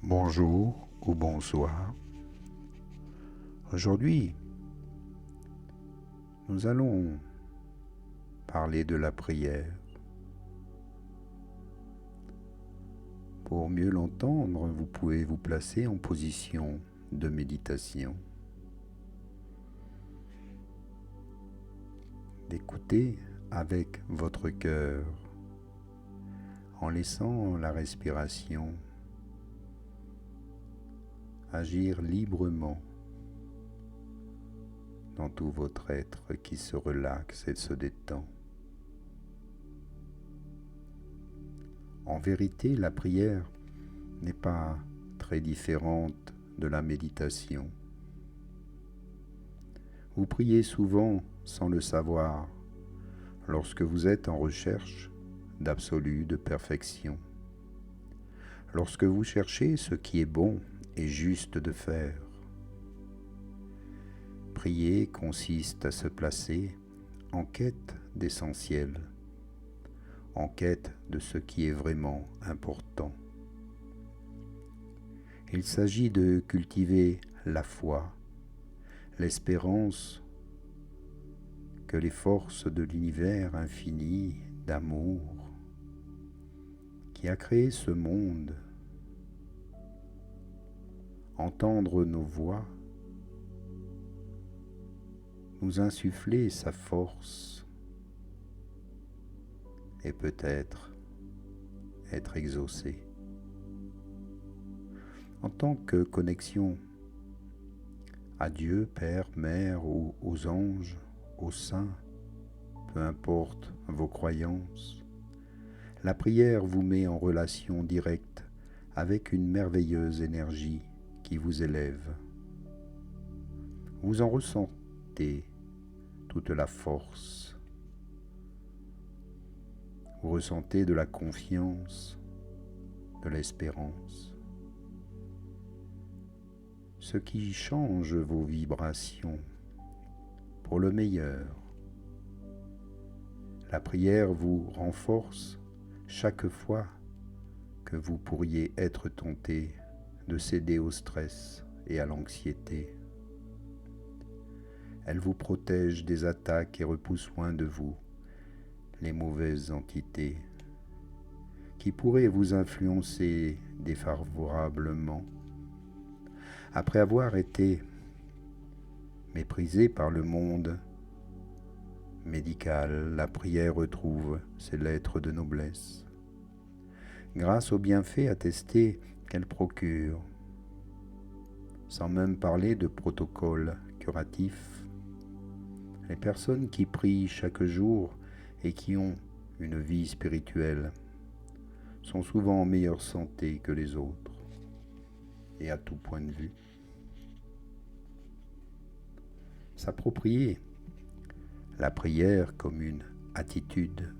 Bonjour ou bonsoir. Aujourd'hui, nous allons parler de la prière. Pour mieux l'entendre, vous pouvez vous placer en position de méditation. D'écouter avec votre cœur en laissant la respiration agir librement dans tout votre être qui se relaxe et se détend. En vérité, la prière n'est pas très différente de la méditation. Vous priez souvent sans le savoir lorsque vous êtes en recherche d'absolu, de perfection. Lorsque vous cherchez ce qui est bon et juste de faire. Prier consiste à se placer en quête d'essentiel, en quête de ce qui est vraiment important. Il s'agit de cultiver la foi, l'espérance que les forces de l'univers infini d'amour qui a créé ce monde, entendre nos voix, nous insuffler sa force et peut-être être exaucé. En tant que connexion à Dieu, Père, Mère ou aux anges, aux saints, peu importe vos croyances, la prière vous met en relation directe avec une merveilleuse énergie qui vous élève. Vous en ressentez toute la force. Vous ressentez de la confiance, de l'espérance. Ce qui change vos vibrations pour le meilleur. La prière vous renforce chaque fois que vous pourriez être tenté de céder au stress et à l'anxiété. Elle vous protège des attaques et repousse loin de vous les mauvaises entités qui pourraient vous influencer défavorablement. Après avoir été méprisé par le monde médical, la prière retrouve ses lettres de noblesse. Grâce aux bienfaits attestés qu'elle procure, sans même parler de protocole curatif, les personnes qui prient chaque jour et qui ont une vie spirituelle sont souvent en meilleure santé que les autres, et à tout point de vue. S'approprier la prière comme une attitude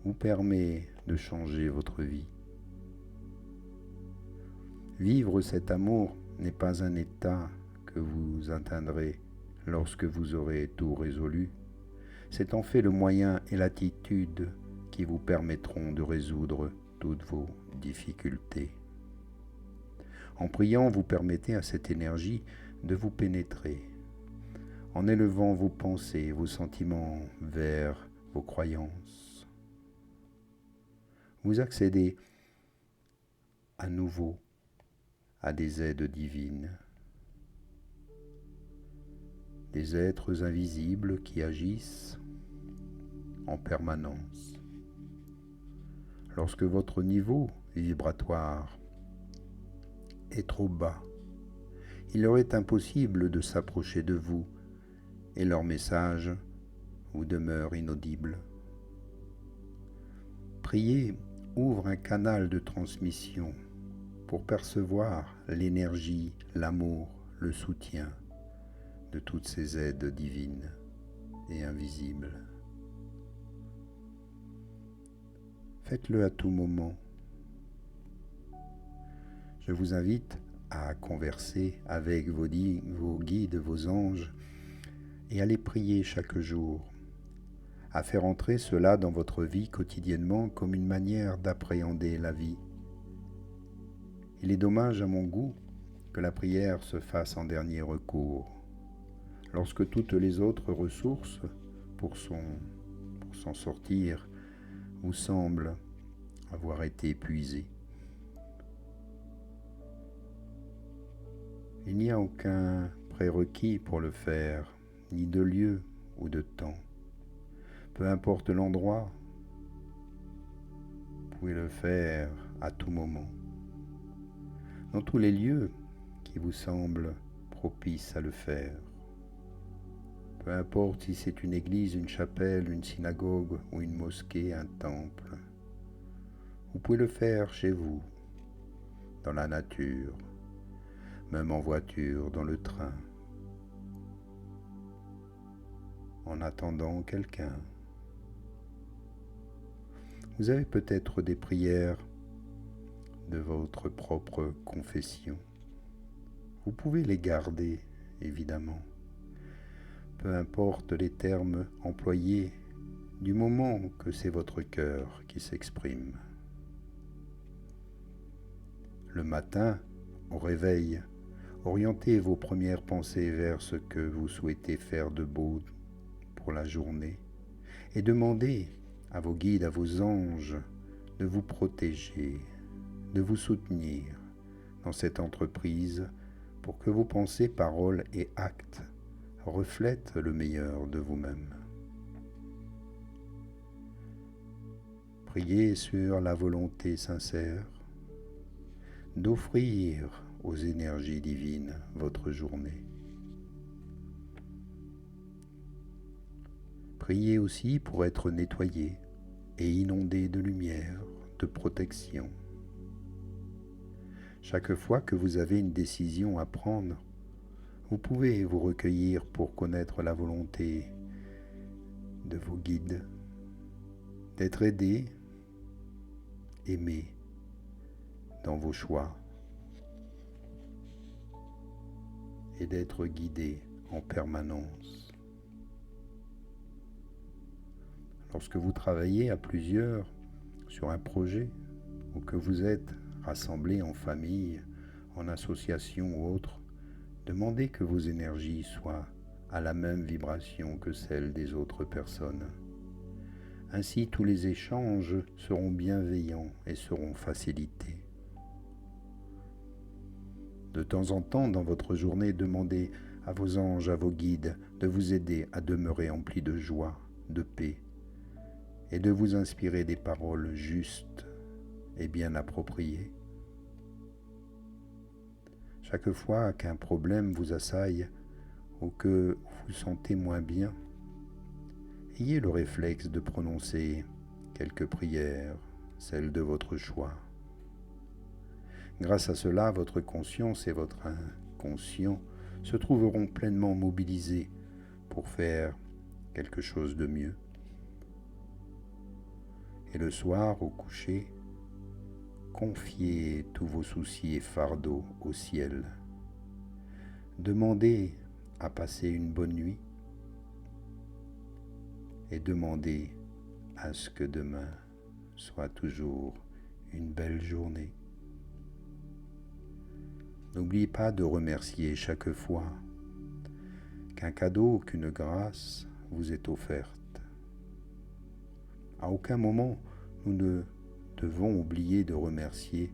vous permet de changer votre vie. Vivre cet amour n'est pas un état que vous atteindrez lorsque vous aurez tout résolu. C'est en fait le moyen et l'attitude qui vous permettront de résoudre toutes vos difficultés. En priant, vous permettez à cette énergie de vous pénétrer, en élevant vos pensées, vos sentiments vers vos croyances. Vous accédez à nouveau à des aides divines, des êtres invisibles qui agissent en permanence. Lorsque votre niveau vibratoire est trop bas, il leur est impossible de s'approcher de vous et leur message vous demeure inaudible. Prier ouvre un canal de transmission pour percevoir l'énergie, l'amour, le soutien de toutes ces aides divines et invisibles. Faites-le à tout moment. Je vous invite à converser avec vos guides, vos anges, et à les prier chaque jour, à faire entrer cela dans votre vie quotidiennement comme une manière d'appréhender la vie. Il est dommage à mon goût que la prière se fasse en dernier recours, lorsque toutes les autres ressources pour s'en sortir vous semblent avoir été épuisées. Il n'y a aucun prérequis pour le faire, ni de lieu ou de temps. Peu importe l'endroit, vous pouvez le faire à tout moment. Dans tous les lieux qui vous semblent propices à le faire. Peu importe si c'est une église, une chapelle, une synagogue ou une mosquée, un temple. Vous pouvez le faire chez vous, dans la nature, même en voiture, dans le train, en attendant quelqu'un. Vous avez peut-être des prières de votre propre confession. Vous pouvez les garder, évidemment. Peu importe les termes employés, du moment que c'est votre cœur qui s'exprime. Le matin, au réveil, orientez vos premières pensées vers ce que vous souhaitez faire de beau pour la journée et demandez à vos guides, à vos anges, de vous protéger, de vous soutenir dans cette entreprise pour que vos pensées, paroles et actes reflètent le meilleur de vous-même. Priez sur la volonté sincère d'offrir aux énergies divines votre journée. Priez aussi pour être nettoyé et inondé de lumière, de protection. Chaque fois que vous avez une décision à prendre, vous pouvez vous recueillir pour connaître la volonté de vos guides, d'être aidé, aimé dans vos choix et d'être guidé en permanence. Lorsque vous travaillez à plusieurs sur un projet ou que vous êtes rassemblés en famille, en association ou autre, demandez que vos énergies soient à la même vibration que celles des autres personnes. Ainsi, tous les échanges seront bienveillants et seront facilités. De temps en temps, dans votre journée, demandez à vos anges, à vos guides, de vous aider à demeurer emplis de joie, de paix, et de vous inspirer des paroles justes et bien appropriées. Chaque fois qu'un problème vous assaille ou que vous vous sentez moins bien, ayez le réflexe de prononcer quelques prières, celles de votre choix. Grâce à cela, votre conscience et votre inconscient se trouveront pleinement mobilisés pour faire quelque chose de mieux. Et le soir, au coucher, confiez tous vos soucis et fardeaux au ciel. Demandez à passer une bonne nuit et demandez à ce que demain soit toujours une belle journée. N'oubliez pas de remercier chaque fois qu'un cadeau ou qu'une grâce vous est offerte. À aucun moment, nous ne devons oublier de remercier,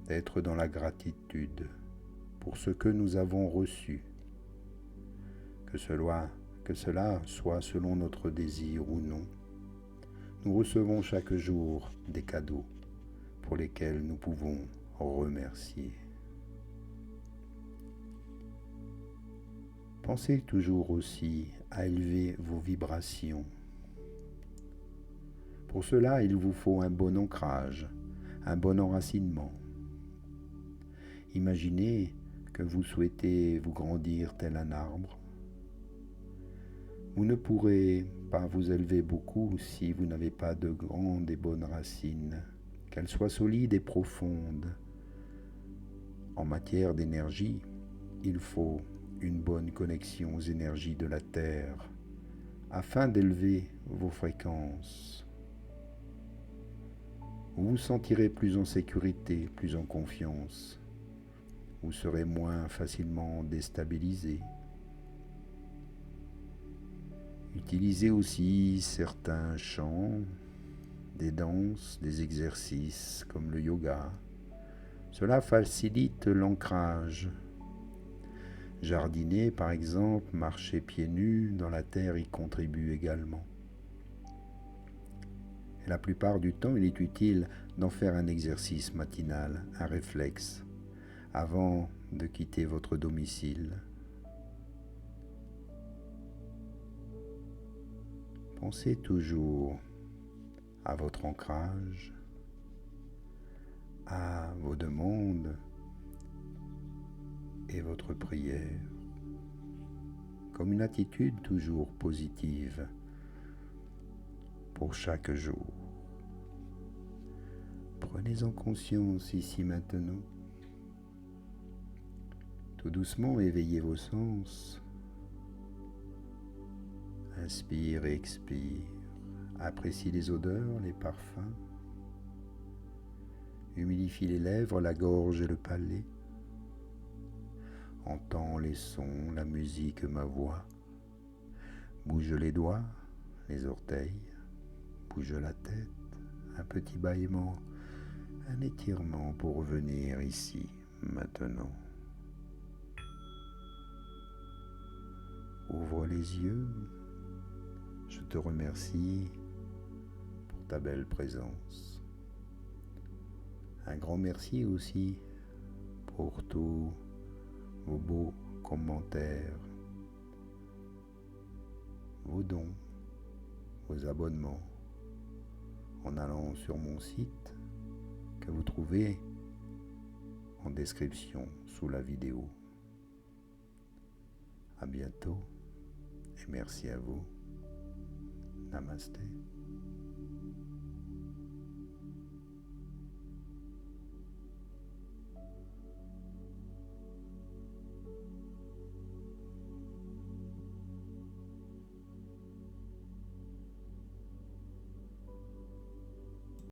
d'être dans la gratitude pour ce que nous avons reçu, que cela soit selon notre désir ou non. Nous recevons chaque jour des cadeaux pour lesquels nous pouvons remercier. Pensez toujours aussi à élever vos vibrations. Pour cela, il vous faut un bon ancrage, un bon enracinement. Imaginez que vous souhaitez vous grandir tel un arbre. Vous ne pourrez pas vous élever beaucoup si vous n'avez pas de grandes et bonnes racines, qu'elles soient solides et profondes. En matière d'énergie, il faut une bonne connexion aux énergies de la Terre, afin d'élever vos fréquences. Vous vous sentirez plus en sécurité, plus en confiance. Vous serez moins facilement déstabilisé. Utilisez aussi certains chants, des danses, des exercices comme le yoga. Cela facilite l'ancrage. Jardiner, par exemple, marcher pieds nus dans la terre y contribue également. Et la plupart du temps, il est utile d'en faire un exercice matinal, un réflexe, avant de quitter votre domicile. Pensez toujours à votre ancrage, à vos demandes et votre prière, comme une attitude toujours positive pour chaque jour. Prenez-en conscience ici maintenant. Tout doucement, éveillez vos sens. Inspire et expire. Apprécie les odeurs, les parfums. Humidifie les lèvres, la gorge et le palais. Entends les sons, la musique, ma voix. Bouge les doigts, les orteils. Bouge la tête, un petit bâillement, un étirement pour revenir ici, maintenant. Ouvre les yeux. Je te remercie pour ta belle présence. Un grand merci aussi pour tous vos beaux commentaires, vos dons, vos abonnements en allant sur mon site que vous trouvez en description sous la vidéo. À bientôt et merci à vous. Namasté.